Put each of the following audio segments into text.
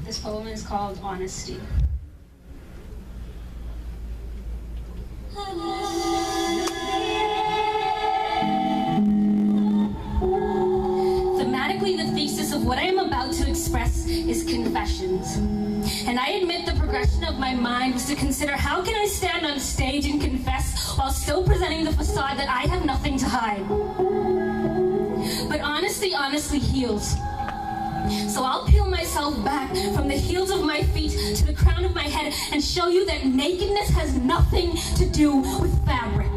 This poem is called Honesty. Thematically, the thesis of what I am about to express is confessions. And I admit the progression of my mind was to consider how can I stand on stage and confess while still presenting the facade that I have nothing to hide. But honesty honestly heals. So I'll peel myself back from the heels of my feet to the crown of my head and show you that nakedness has nothing to do with fabric.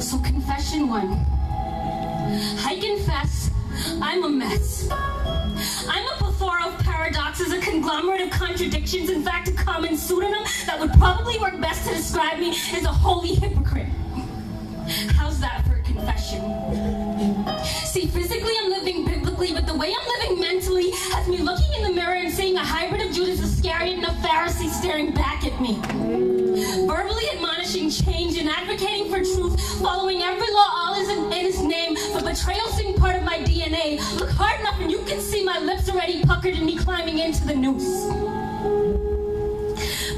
So confession 1. I confess I'm a mess. I'm a plethora of paradoxes, a conglomerate of contradictions. In fact, a common pseudonym that would probably work best to describe me is a holy hypocrite. How's that for a confession? See, physically I'm living biblically, but the way I'm living mentally has me looking in the mirror and seeing a hybrid of Judas Iscariot and a Pharisee staring back at me. Verbally admonishing change and advocating for truth, following every law all is in his name, but betrayal being part of my DNA. Look hard enough and you can see my lips already puckered and me climbing into the noose.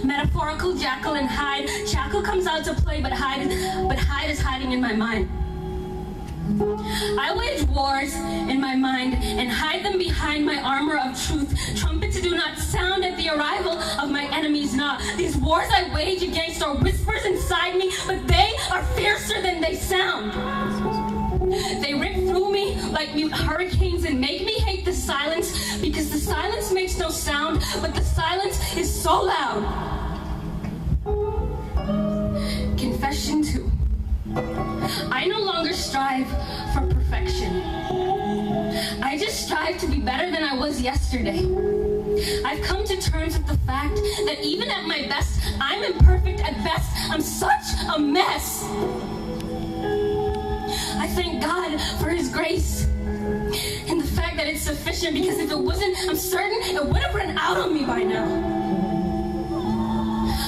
Metaphorical Jekyll and Hyde. Jekyll comes out to play, but Hyde is hiding in my mind. I wage wars in my mind and hide them behind my armor of truth. Trumpets do not sound at the arrival of my enemies now. These wars I wage against are whispers inside me, but they are fiercer than they sound. They rip through me like mute hurricanes and make me hate the silence, because the silence makes no sound, but the silence is so loud. Confession 2. I no longer strive for perfection. I just strive to be better than I was yesterday. I've come to terms with the fact that even at my best, I'm imperfect at best. I'm such a mess. I thank God for His grace and the fact that it's sufficient, because if it wasn't, I'm certain it would have run out on me by now.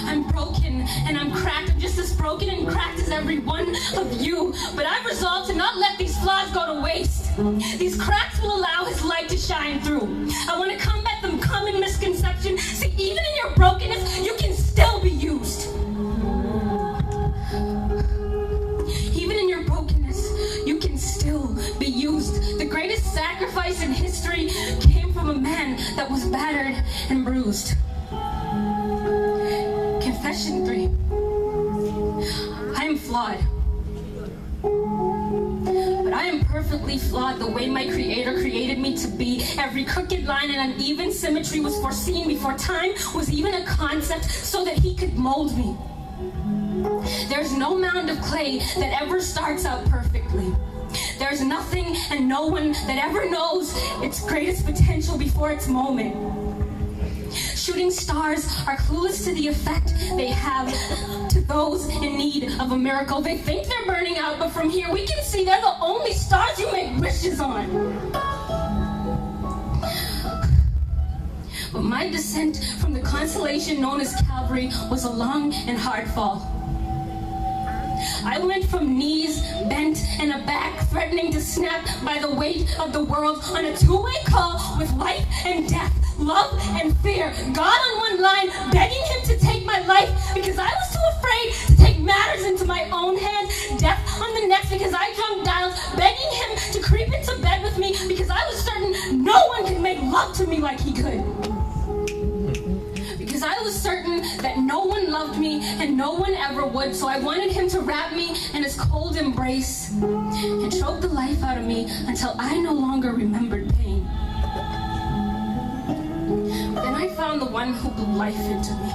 I'm broken and I'm cracked. I'm just as broken and cracked as every one of you. But I've resolved to not let these flaws go to waste. These cracks will allow His light to shine through. I want to combat the common misconception. See, even in your brokenness, you can still be used. Even in your brokenness, you can still be used. The greatest sacrifice in history came from a man that was battered and bruised. Confession 3. I am flawed. But I am perfectly flawed the way my Creator created me to be. Every crooked line and uneven symmetry was foreseen before time was even a concept, so that He could mold me. There's no mound of clay that ever starts out perfectly. There's nothing and no one that ever knows its greatest potential before its moment. Shooting stars are clueless to the effect they have to those in need of a miracle. They think they're burning out, but from here we can see they're the only stars you make wishes on. But my descent from the constellation known as Calvary was a long and hard fall. I went from knees bent and a back threatening to snap by the weight of the world on a two-way call with life and death, love and fear. God on one line begging Him to take my life because I was too afraid to take matters into my own hands. Death on the next because I drunk dials, begging Him to creep into bed with me because I was certain no one could make love to me like He could. Because I was certain that no one loved me and no one ever would, so I wanted Him to wrap me in His cold embrace and choke the life out of me until I no longer remembered pain. Then I found the one who blew life into me.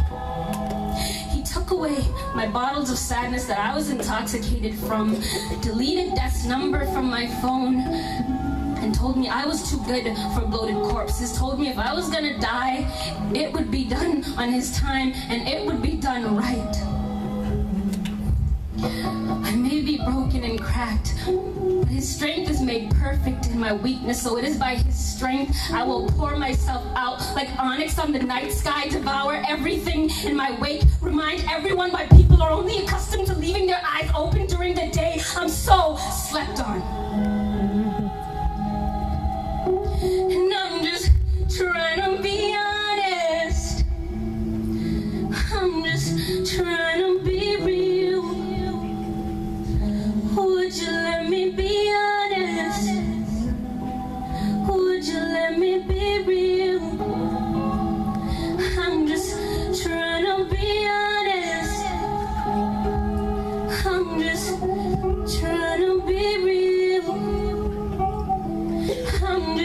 He took away my bottles of sadness that I was intoxicated from, deleted death's number from my phone, and told me I was too good for bloated corpses. Told me if I was gonna die, it would be done on His time, and it would be done right. I may be broken and cracked, but His strength is made perfect in my weakness. So it is by His strength I will pour myself out like onyx on the night sky, devour everything in my wake, remind everyone why people are only accustomed to leaving their eyes open during the day. I'm so slept on. And I'm just trying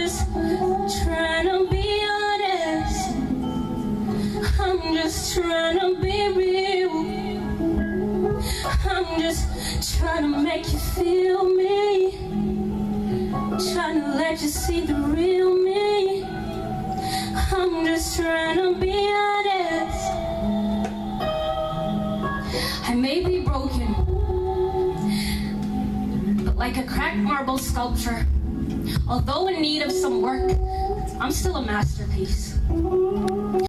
just trying to be honest. I'm just trying to be real. I'm just trying to make you feel me. Trying to let you see the real me. I'm just trying to be honest. I may be broken, but like a cracked marble sculpture, although in need of some work, I'm still a masterpiece.